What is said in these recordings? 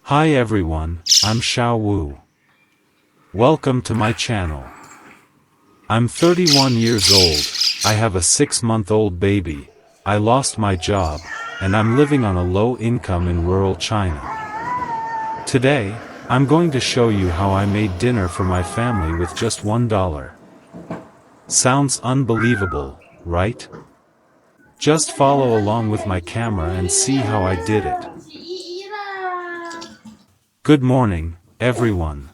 Hi everyone, I'm XiaoWu. Welcome to my channel. I'm 31 years old, I have a 6-month-old baby, I lost my job, and I'm living on a low income in rural China. Today, I'm going to show you how I made dinner for my family with just $1. Sounds unbelievable, right? Just follow along with my camera and see how I did it. Good morning, everyone.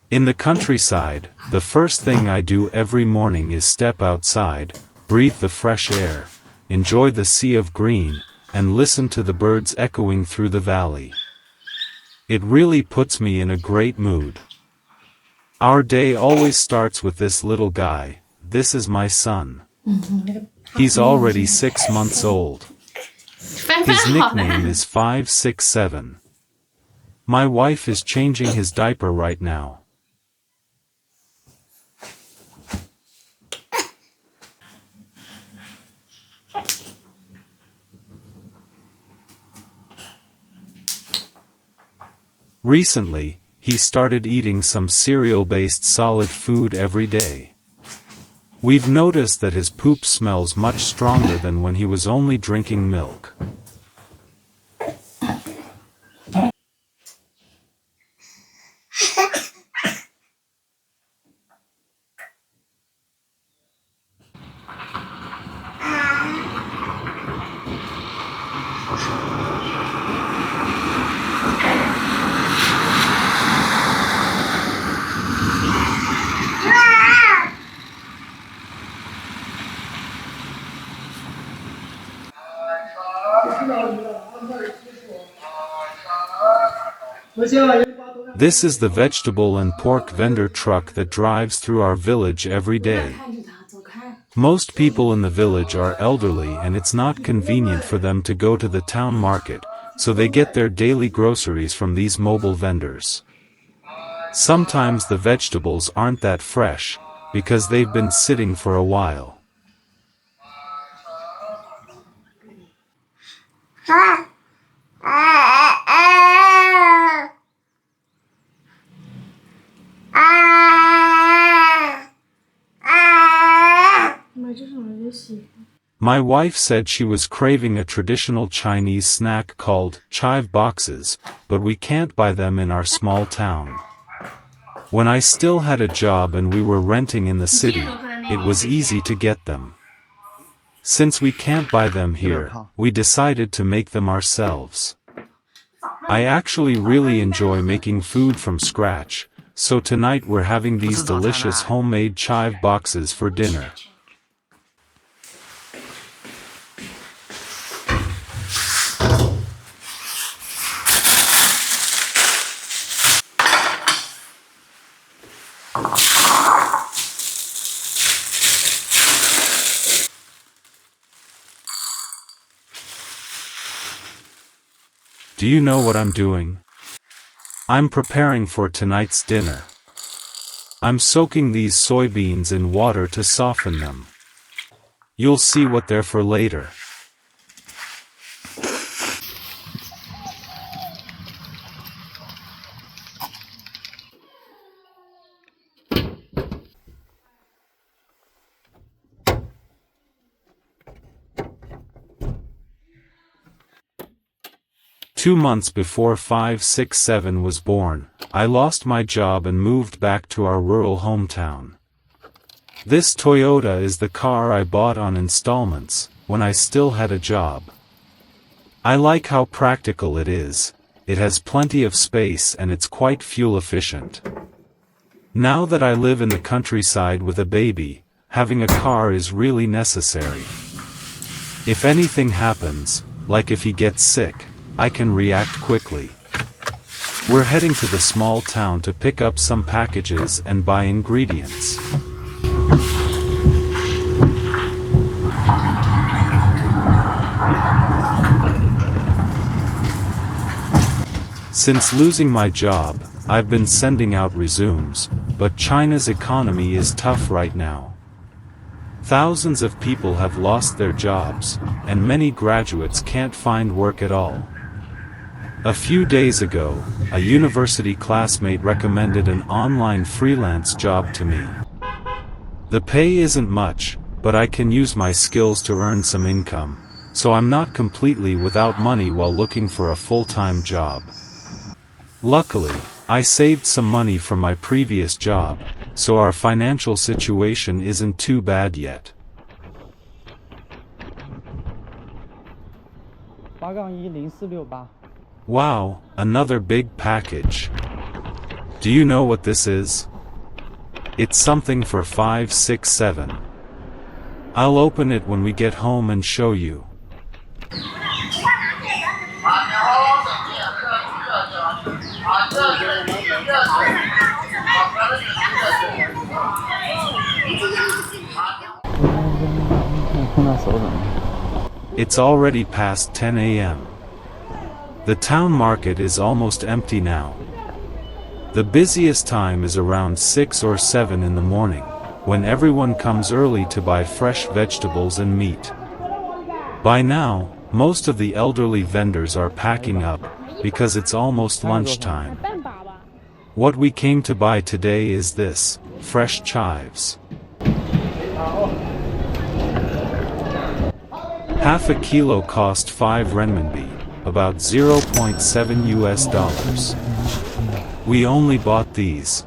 In the countryside, the first thing I do every morning is step outside, breathe the fresh air, enjoy the sea of green, and listen to the birds echoing through the valley. It really puts me in a great mood. Our day always starts with this little guy. This is my son. He's already 6 months old. His nickname is 567. My wife is changing his diaper right now. Recently, he started eating some cereal-based solid food every day. We've noticed that his poop smells much stronger than when he was only drinking milk. This is the vegetable and pork vendor truck that drives through our village every day. Most people in the village are elderly and it's not convenient for them to go to the town market, so they get their daily groceries from these mobile vendors. Sometimes the vegetables aren't that fresh, because they've been sitting for a while. My wife said she was craving a traditional Chinese snack called chive boxes, but we can't buy them in our small town. When I still had a job and we were renting in the city, it was easy to get them. Since we can't buy them here, we decided to make them ourselves. I actually really enjoy making food from scratch, so tonight we're having these delicious homemade chive boxes for dinner. Do you know what I'm doing? I'm preparing for tonight's dinner. I'm soaking these soybeans in water to soften them. You'll see what they're for later. Two months before 567 was born, I lost my job and moved back to our rural hometown. This Toyota is the car I bought on installments, when I still had a job. I like how practical it is, it has plenty of space and it's quite fuel efficient. Now that I live in the countryside with a baby, having a car is really necessary. If anything happens, like if he gets sick, I can react quickly. We're heading to the small town to pick up some packages and buy ingredients. Since losing my job, I've been sending out resumes, but China's economy is tough right now. Thousands of people have lost their jobs, and many graduates can't find work at all. A few days ago, a university classmate recommended an online freelance job to me. The pay isn't much, but I can use my skills to earn some income, so I'm not completely without money while looking for a full-time job. Luckily, I saved some money from my previous job, so our financial situation isn't too bad yet. 8-1-0468 Wow, another big package. Do you know what this is? It's something for 567. I'll open it when we get home and show you. It's already past 10 a.m. The town market is almost empty now. The busiest time is around 6 or 7 in the morning, when everyone comes early to buy fresh vegetables and meat. By now, most of the elderly vendors are packing up, because it's almost lunchtime. What we came to buy today is this, fresh chives. Half a kilo cost 5 renminbi, about $0.7. We only bought these.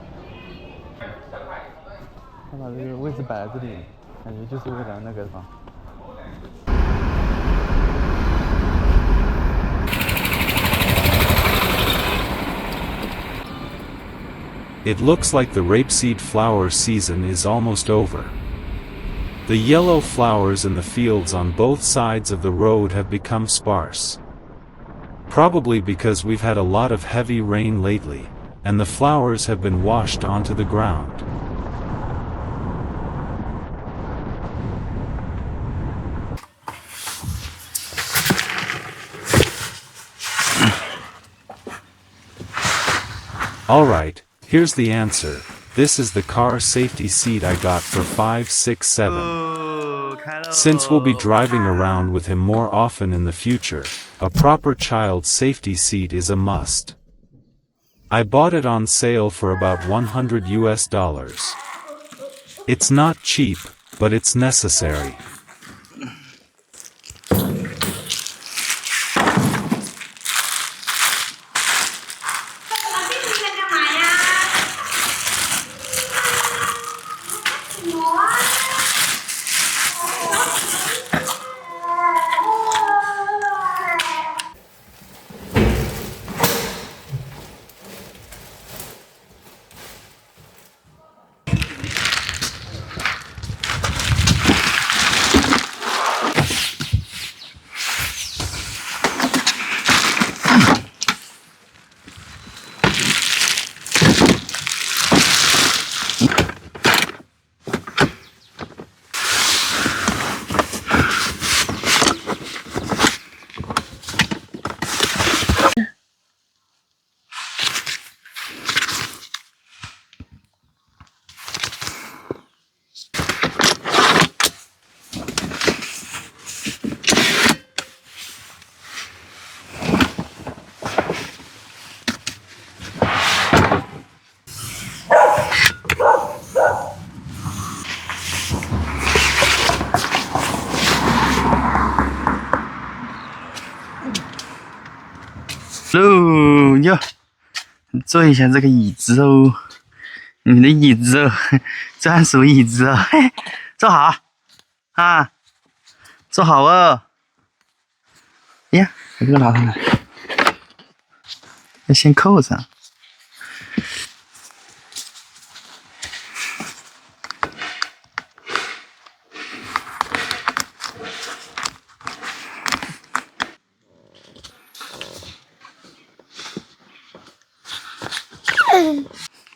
It looks like the rapeseed flower season is almost over. The yellow flowers in the fields on both sides of the road have become sparse. Probably because we've had a lot of heavy rain lately, and the flowers have been washed onto the ground. Alright, here's the answer. This is the car safety seat I got for 567. Since we'll be driving around with him more often in the future, a proper child safety seat is a must. I bought it on sale for about $100. It's not cheap, but it's necessary.哟，坐一下这个椅子哦，你们的椅子哦，专属椅子哦，嘿，坐好啊，坐好哦。哎呀，把这个拿上来，要先扣上。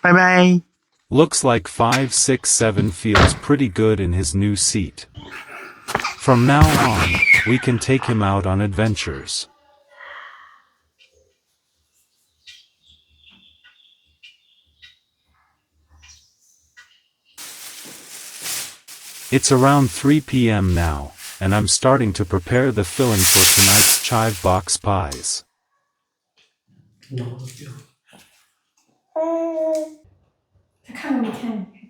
拜拜。 Looks like 567 feels pretty good in his new seat. From now on, we can take him out on adventures. It's around 3 p.m. now, and I'm starting to prepare the filling for tonight's chive box pies.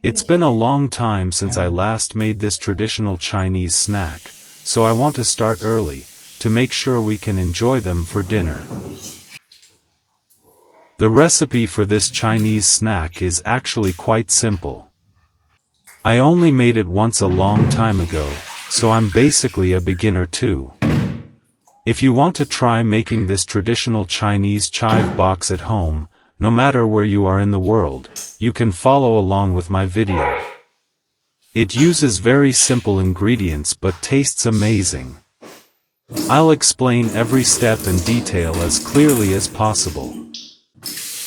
It's been a long time since I last made this traditional Chinese snack, so I want to start early, to make sure we can enjoy them for dinner. The recipe for this Chinese snack is actually quite simple. I only made it once a long time ago, so I'm basically a beginner too. If you want to try making this traditional Chinese chive box at home, no matter where you are in the world, you can follow along with my video. It uses very simple ingredients but tastes amazing. I'll explain every step and detail as clearly as possible.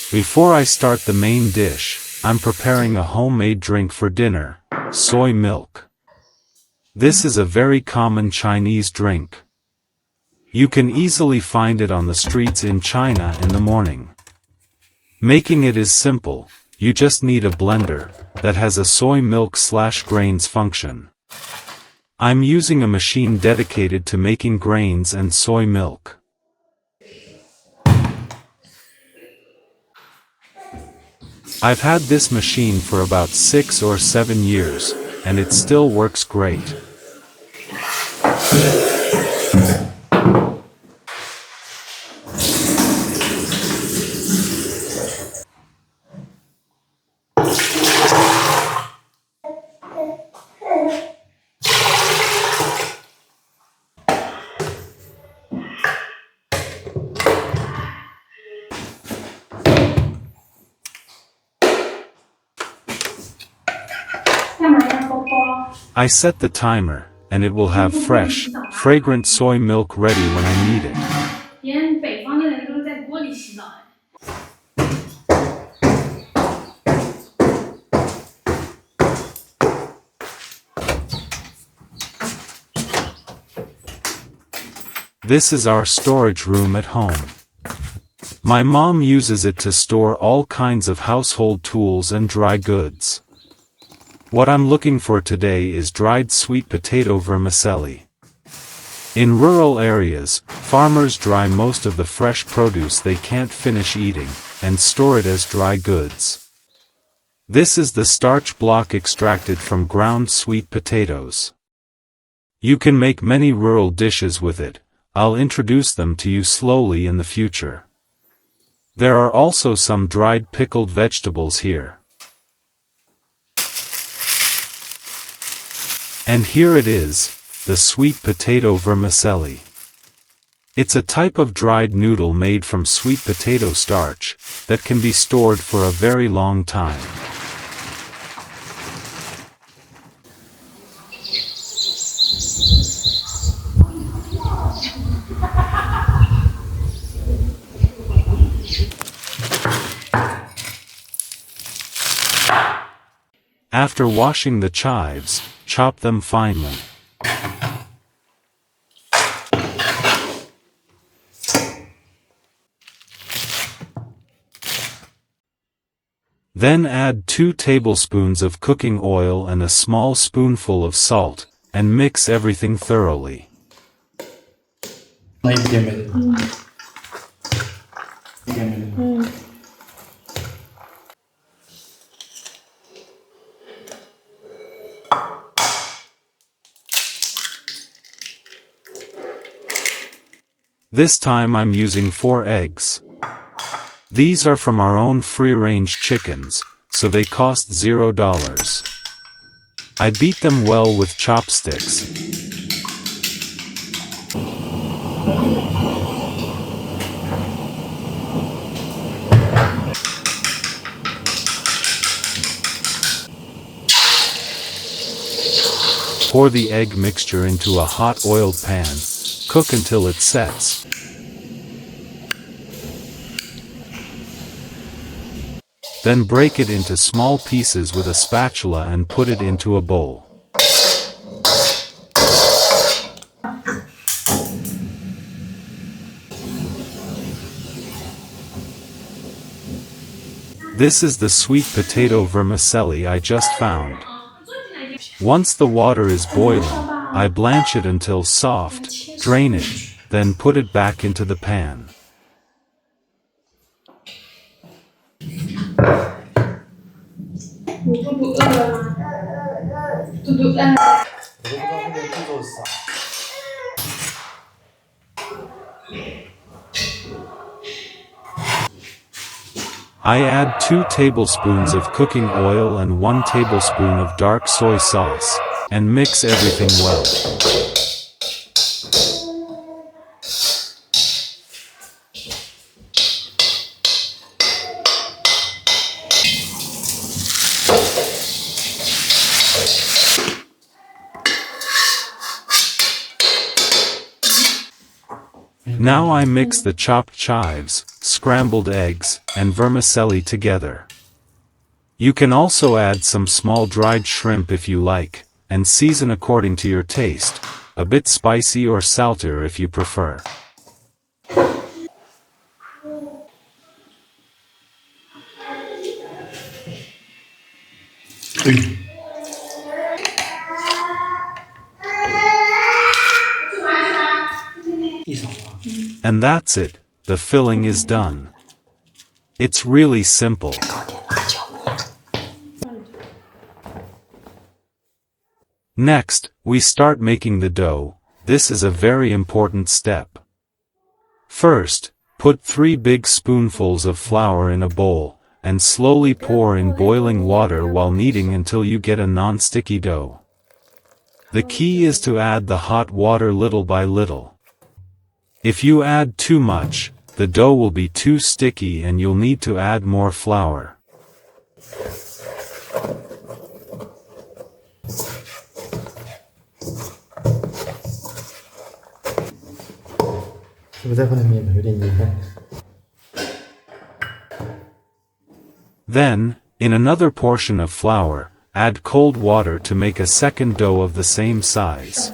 Before I start the main dish, I'm preparing a homemade drink for dinner, soy milk. This is a very common Chinese drink. You can easily find it on the streets in China in the morning. Making it is simple, you just need a blender that has a soy milk/grains function. I'm using a machine dedicated to making grains and soy milk. I've had this machine for about 6 or 7 years, and it still works great. I set the timer, and it will have fresh, fragrant soy milk ready when I need it. This is our storage room at home. My mom uses it to store all kinds of household tools and dry goods. What I'm looking for today is dried sweet potato vermicelli. In rural areas, farmers dry most of the fresh produce they can't finish eating, and store it as dry goods. This is the starch block extracted from ground sweet potatoes. You can make many rural dishes with it. I'll introduce them to you slowly in the future. There are also some dried pickled vegetables here. And here it is, the sweet potato vermicelli. It's a type of dried noodle made from sweet potato starch, that can be stored for a very long time. After washing the chives, chop them finely. Then add 2 tablespoons of cooking oil and a small spoonful of salt, and mix everything thoroughly. This time I'm using 4 eggs. These are from our own free-range chickens, so they cost $0. I beat them well with chopsticks. Pour the egg mixture into a hot oiled pan. Cook until it sets. Then break it into small pieces with a spatula and put it into a bowl. This is the sweet potato vermicelli I just found. Once the water is boiling, I blanch it until soft, drain it, then put it back into the pan. 你肚肚饿了吗？肚肚饿了。我都不知道那个步骤是啥。I add 2 tablespoons of cooking oil and 1 tablespoon of dark soy sauce, and mix everything well. Now I mix the chopped chives, scrambled eggs, and vermicelli together. You can also add some small dried shrimp if you like, and season according to your taste, a bit spicy or saltier if you prefer. And that's it, the filling is done. It's really simple. Next, we start making the dough. This is a very important step. First, put 3 big spoonfuls of flour in a bowl, and slowly pour in boiling water while kneading until you get a non-sticky dough. The key is to add the hot water little by little. If you add too much, the dough will be too sticky and you'll need to add more flour. Then, in another portion of flour, add cold water to make a second dough of the same size.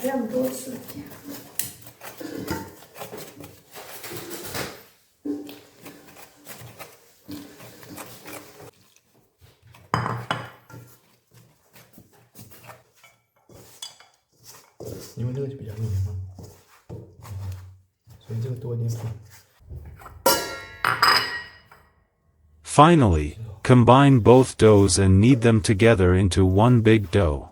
Finally, combine both doughs and knead them together into one big dough.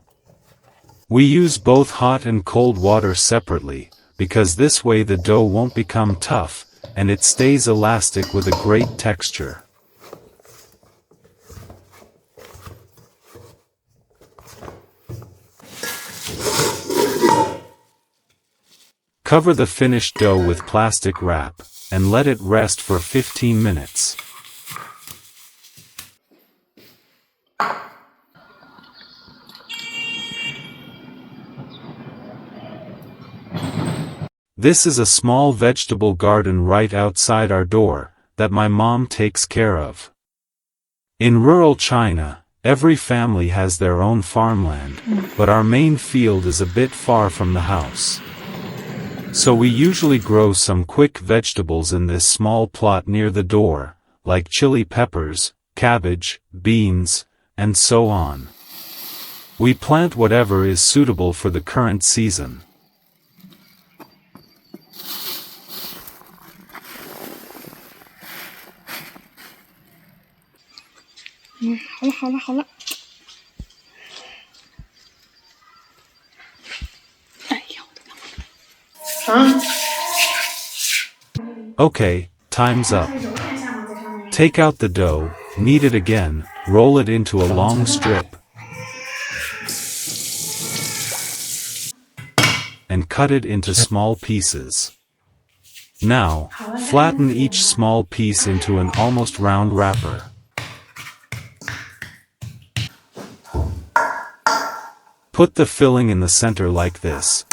We use both hot and cold water separately, because this way the dough won't become tough, and it stays elastic with a great texture. Cover the finished dough with plastic wrap, and let it rest for 15 minutes. This is a small vegetable garden right outside our door, that my mom takes care of. In rural China, every family has their own farmland, but our main field is a bit far from the house. So we usually grow some quick vegetables in this small plot near the door, like chili peppers, cabbage, beans, and so on. We plant whatever is suitable for the current season.好了。哎呀，我的妈！ Okay, time's up. Take out the dough, knead it again, roll it into a long strip, and cut it into small pieces. Now, flatten each small piece into an almost round wrapper. Put the filling in the center like this,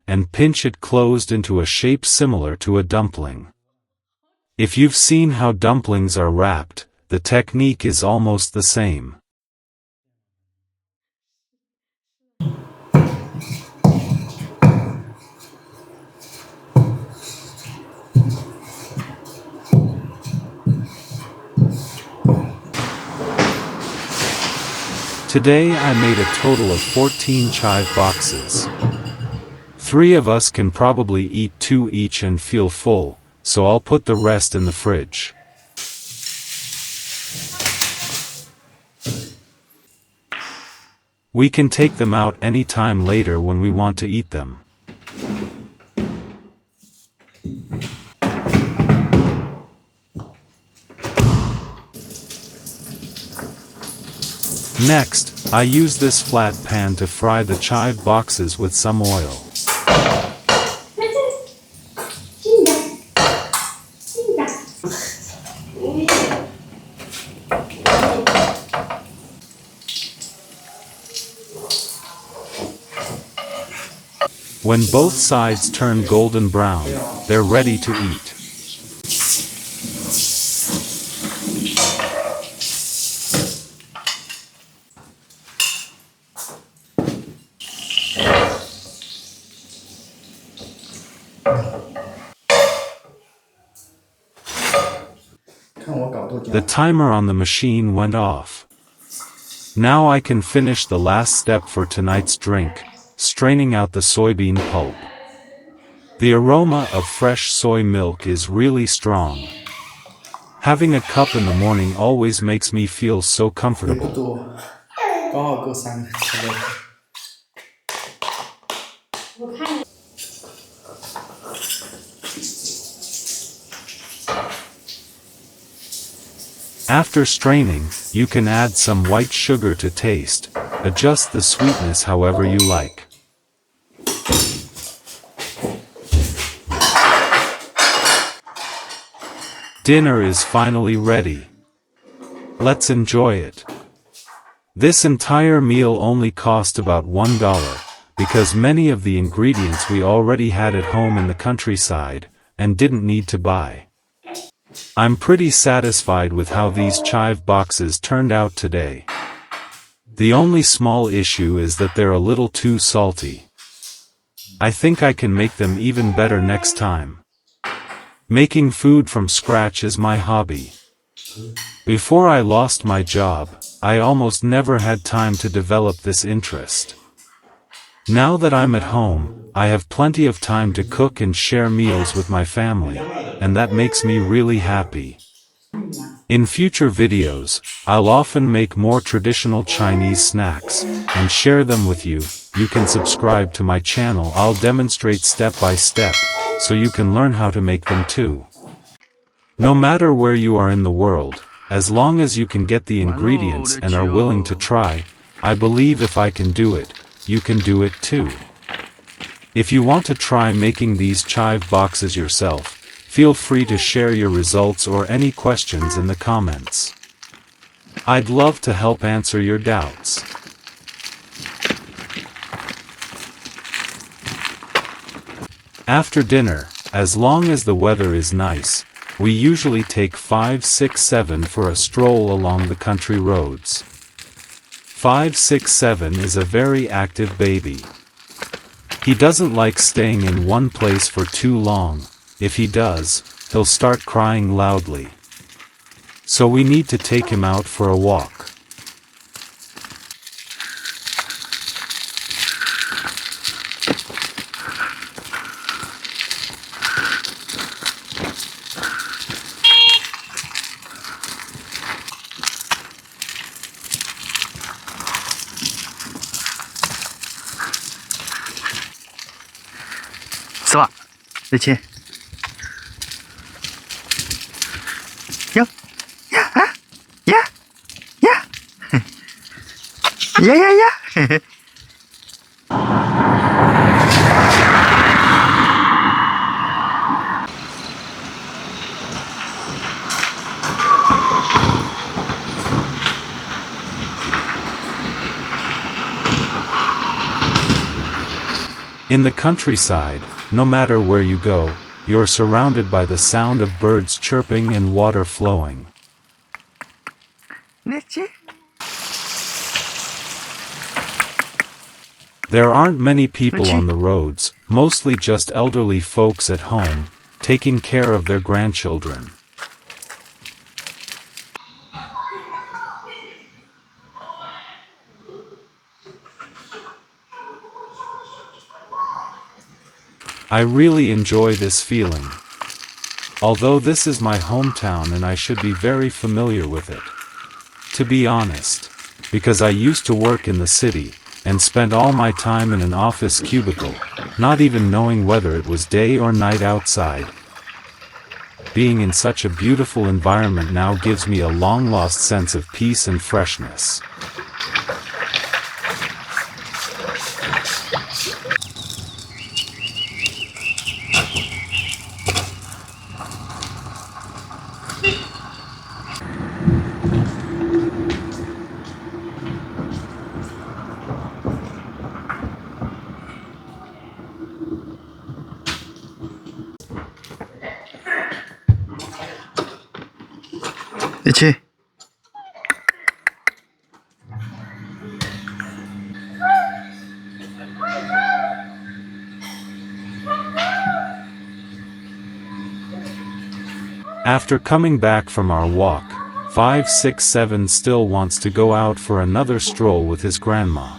and pinch it closed into a shape similar to a dumpling. If you've seen how dumplings are wrapped, the technique is almost the same. Today I made a total of 14 chive boxes. 3 of us can probably eat 2 each and feel full, so I'll put the rest in the fridge. We can take them out any time later when we want to eat them. Next, I use this flat pan to fry the chive boxes with some oil. When both sides turn golden brown, they're ready to eat. The timer on the machine went off. Now I can finish the last step for tonight's drink, straining out the soybean pulp. The aroma of fresh soy milk is really strong. Having a cup in the morning always makes me feel so comfortable. After straining, you can add some white sugar to taste. Adjust the sweetness however you like. Dinner is finally ready. Let's enjoy it. This entire meal only cost about $1, because many of the ingredients we already had at home in the countryside, and didn't need to buy. I'm pretty satisfied with how these chive boxes turned out today. The only small issue is that they're a little too salty. I think I can make them even better next time. Making food from scratch is my hobby. Before I lost my job, I almost never had time to develop this interest. Now that I'm at home, I have plenty of time to cook and share meals with my family, and that makes me really happy. In future videos, I'll often make more traditional Chinese snacks, and share them with you. You can subscribe to my channel. I'll demonstrate step by step, so you can learn how to make them too. No matter where you are in the world, as long as you can get the ingredients and are willing to try, I believe if I can do it, you can do it too. If you want to try making these chive boxes yourself, feel free to share your results or any questions in the comments. I'd love to help answer your doubts. After dinner, as long as the weather is nice, we usually take 5, 6, 7 for a stroll along the country roads. 5, 6, 7 is a very active baby. He doesn't like staying in one place for too long. If he does, he'll start crying loudly. So we need to take him out for a walk. Swa, đây chị. Yo, yeah, huh? Yeah, yeah, yeah, yeah, yeah. In the countryside, no matter where you go, you're surrounded by the sound of birds chirping and water flowing. There aren't many people on the roads, mostly just elderly folks at home, taking care of their grandchildren. I really enjoy this feeling. Although this is my hometown and I should be very familiar with it. To be honest. because I used to work in the city, and spent all my time in an office cubicle, not even knowing whether it was day or night outside. Being in such a beautiful environment now gives me a long-lost sense of peace and freshness. Itchy. After coming back from our walk, 567 still wants to go out for another stroll with his grandma.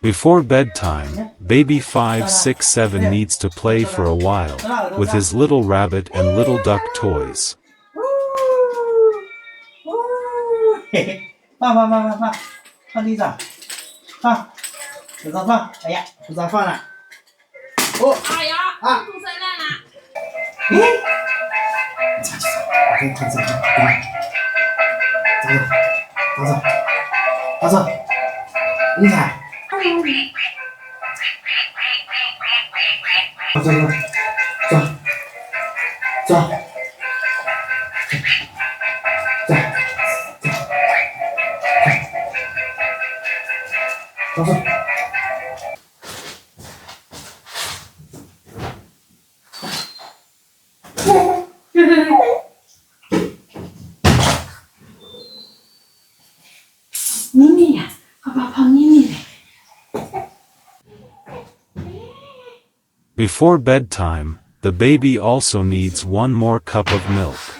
Before bedtime, baby 567 needs to play for a while, with his little rabbit and little duck toys. 放放放放放，放地上，放，手上放，哎呀，手上放了。哦，哎呀，啊，吐出来了。哎，走走走，走走，走走，你看，走走走，走，走。 走走。妮妮呀，爸爸抱妮妮嘞。Before bedtime, the baby also needs one more cup of milk.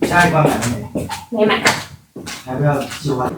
下一罐买了没？没买。还不要计划。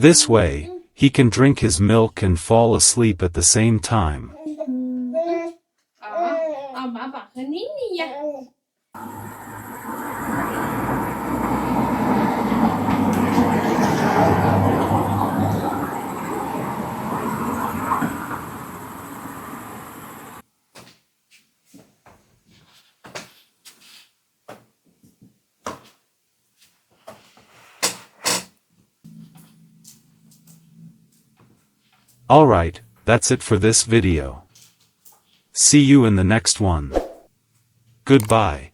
This way, he can drink his milk and fall asleep at the same time. 爸爸和妮妮呀。Alright, that's it for this video. See you in the next one. Goodbye.